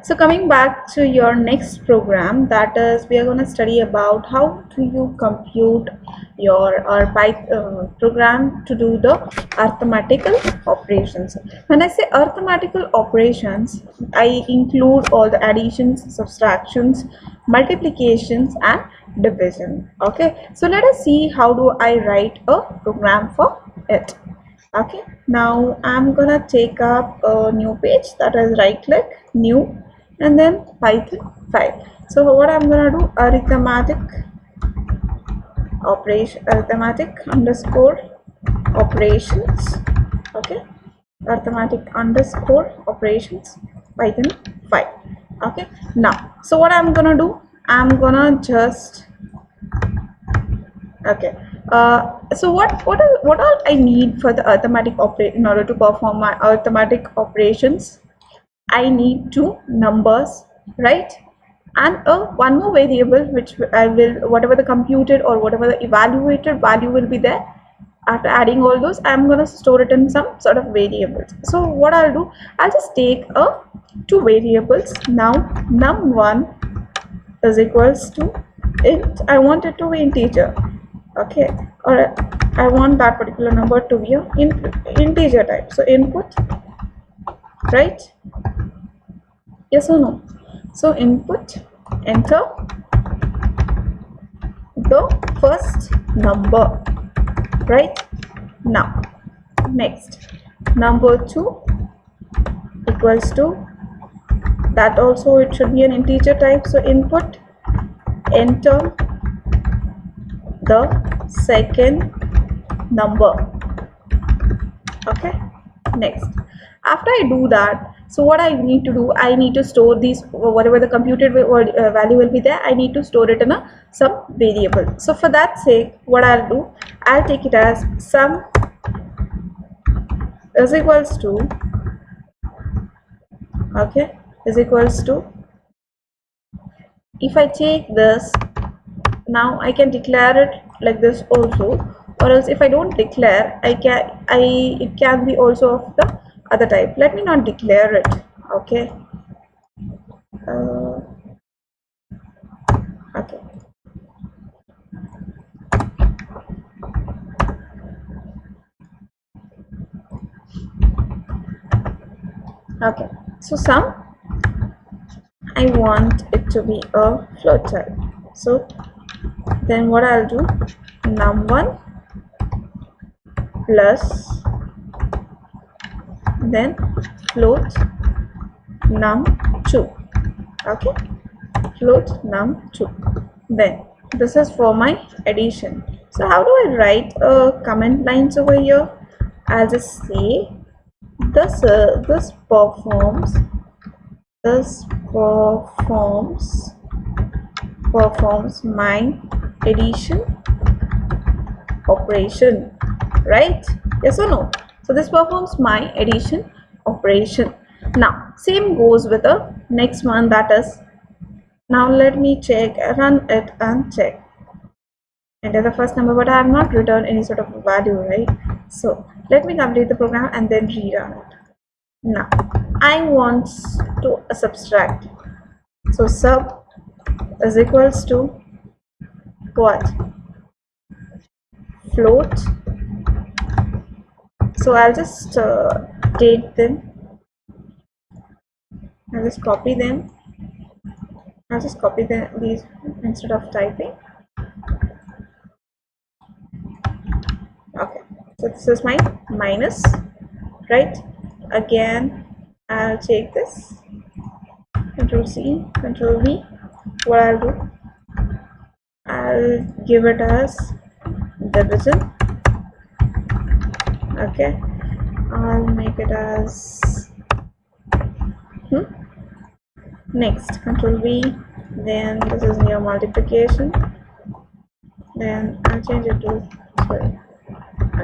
So coming back to your next program, that is we are going to study about how do you compute your program to do the arithmetical operations. When I say arithmetical operations, I include all the additions, subtractions, multiplications and division. Okay, so let us see how do I write a program for it. Okay, now I'm gonna take up a new page, that is right click, new, and then Python file. So what I'm gonna do, arithmetic underscore operations. Okay, arithmetic underscore operations Python file. Okay, now so what I'm gonna do, I'm gonna just okay. So what all I need for the arithmetic operate in order to perform my arithmetic operations? I need two numbers, right? And one more variable which I will, whatever the computed or whatever the evaluated value will be there. After adding all those, I'm going to store it in some sort of variables. So what I'll do, I'll just take two variables. Now num1 is equals to int. I want it to be integer. Okay, or I want that particular number to be a integer type. So input, right? Yes or no? So input, enter the first number, right? Now next, number 2 equals to, that also it should be an integer type. So input, enter the second number. Okay, next, after I do that, so what I need to do, I need to store these, whatever the computed value will be there, I need to store it in some variable. So for that sake, what I'll do, I'll take it as sum is equals to, okay, is equals to, if I take this, now I can declare it like this also, or else if I don't declare, it can be also of the other type. Let me not declare it. Okay, okay, okay. So sum, I want it to be a float type. So then what I'll do, num1 plus then float num2. Okay, float num2. Then this is for my addition. So how do I write comment lines over here? I'll just say this performs my addition operation, right? Yes or no? So this performs my addition operation. Now same goes with the next one, that is, now let me check, run it and check, enter the first number, but I have not returned any sort of value, right? So let me complete the program and then rerun it. Now I want to subtract, so sub is equals to what? Float. So I'll just take them, I'll just copy them, these instead of typing. Okay, so this is my minus, right? Again I'll take this, Control C, Control V. What I'll do, I'll give it as division. Okay, I'll make it as next, Control V, then this is near multiplication, then I'll change it to, sorry,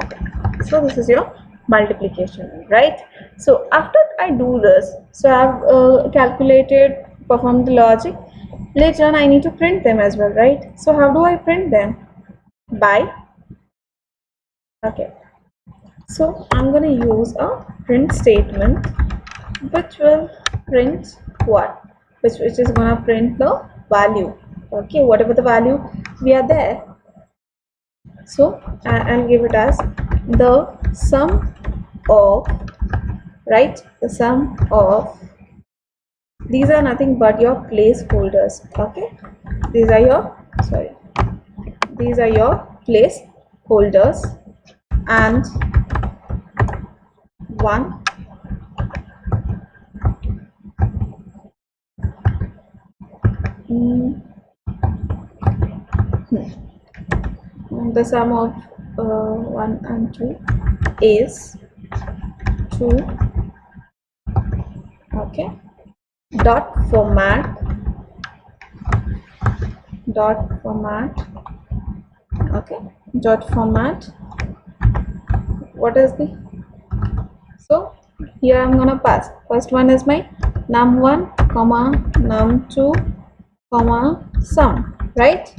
okay, so this is your multiplication, right? So after I do this, so I've calculated, performed the logic. Later on I need to print them as well, right? So how do I print them? By, okay, so I'm going to use a print statement which will print what, which is gonna print the value, okay, whatever the value we are there. So I'll give it as the sum of, right, the sum of, these are nothing but your placeholders, okay, these are your, sorry, these are your placeholders, and 1 the sum of 1 and 2 is 2, okay, dot format, okay, dot format, what is the, so here I'm gonna pass, first one is my num1 comma num2 comma sum, right,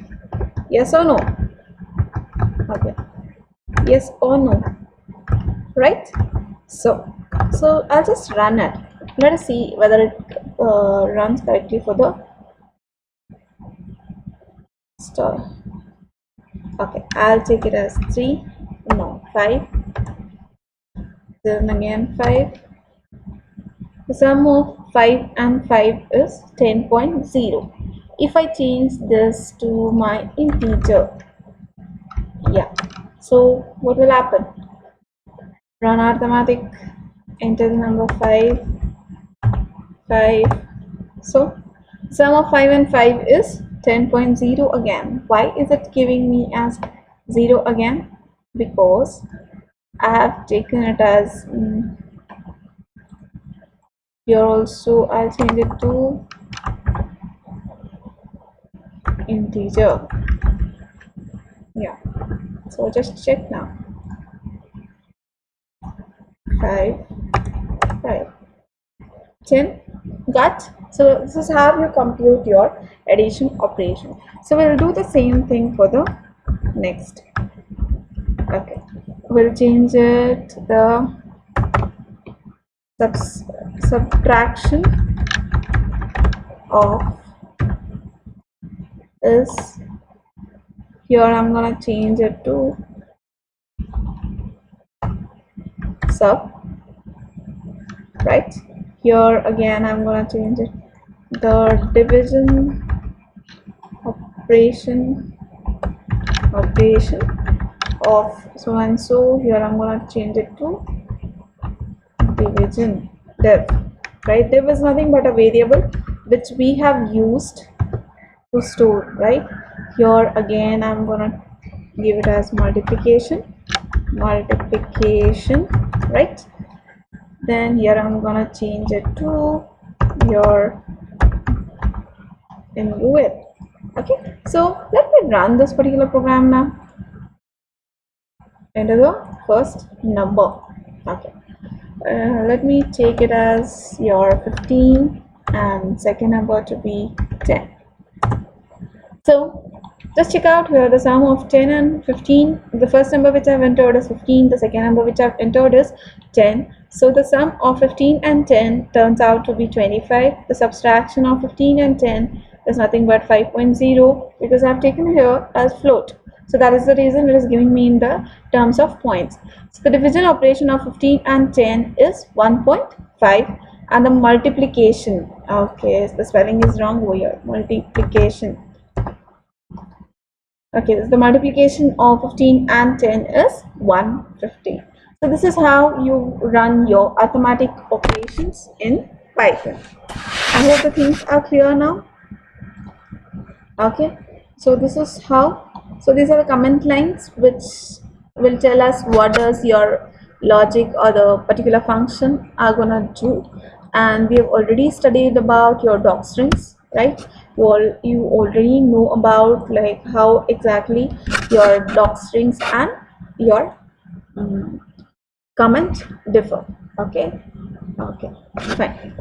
yes or no, okay, yes or no, right. So I'll just run it, let us see whether it runs correctly for the star. Okay, I'll take it as 3, no, 5, then again 5. The sum of 5 and 5 is 10.0. If I change this to my integer, yeah, so what will happen? Run arithmetic, enter the number 5, 5. So sum of 5 and 5 is 10.0 again. Why is it giving me as 0 again? Because I have taken it as here also I'll change it to integer. Yeah, so just check now. 5, 5, 10, got. So this is how you compute your addition operation. So we'll do the same thing for the next. Okay, we'll change it, the subtraction of is, here I'm gonna change it to sub, right, here again I'm gonna change it, the division operation of so and so, here I'm gonna change it to division div, right, div is nothing but a variable which we have used to store, right. Here again I'm gonna give it as multiplication, right. Then here I'm gonna change it to your in with, okay. So let me run this particular program now. Enter the first number, okay. Let me take it as your 15 and second number to be 10. So just check out here the sum of 10 and 15. The first number which I've entered is 15, the second number which I've entered is 10. So the sum of 15 and 10 turns out to be 25. The subtraction of 15 and 10 is nothing but 5.0 because I've taken here as float. So that is the reason it is giving me in the terms of points. So the division operation of 15 and 10 is 1.5, and the multiplication, okay, the spelling is wrong over here, multiplication. Okay, the multiplication of 15 and 10 is 150. So this is how you run your arithmetic operations in Python. I hope the things are clear now. Okay, so this is how, so these are the comment lines which will tell us what does your logic or the particular function are gonna do. And we have already studied about your docstrings, right. You already know about like how exactly your docstrings and your comment differ, okay, fine.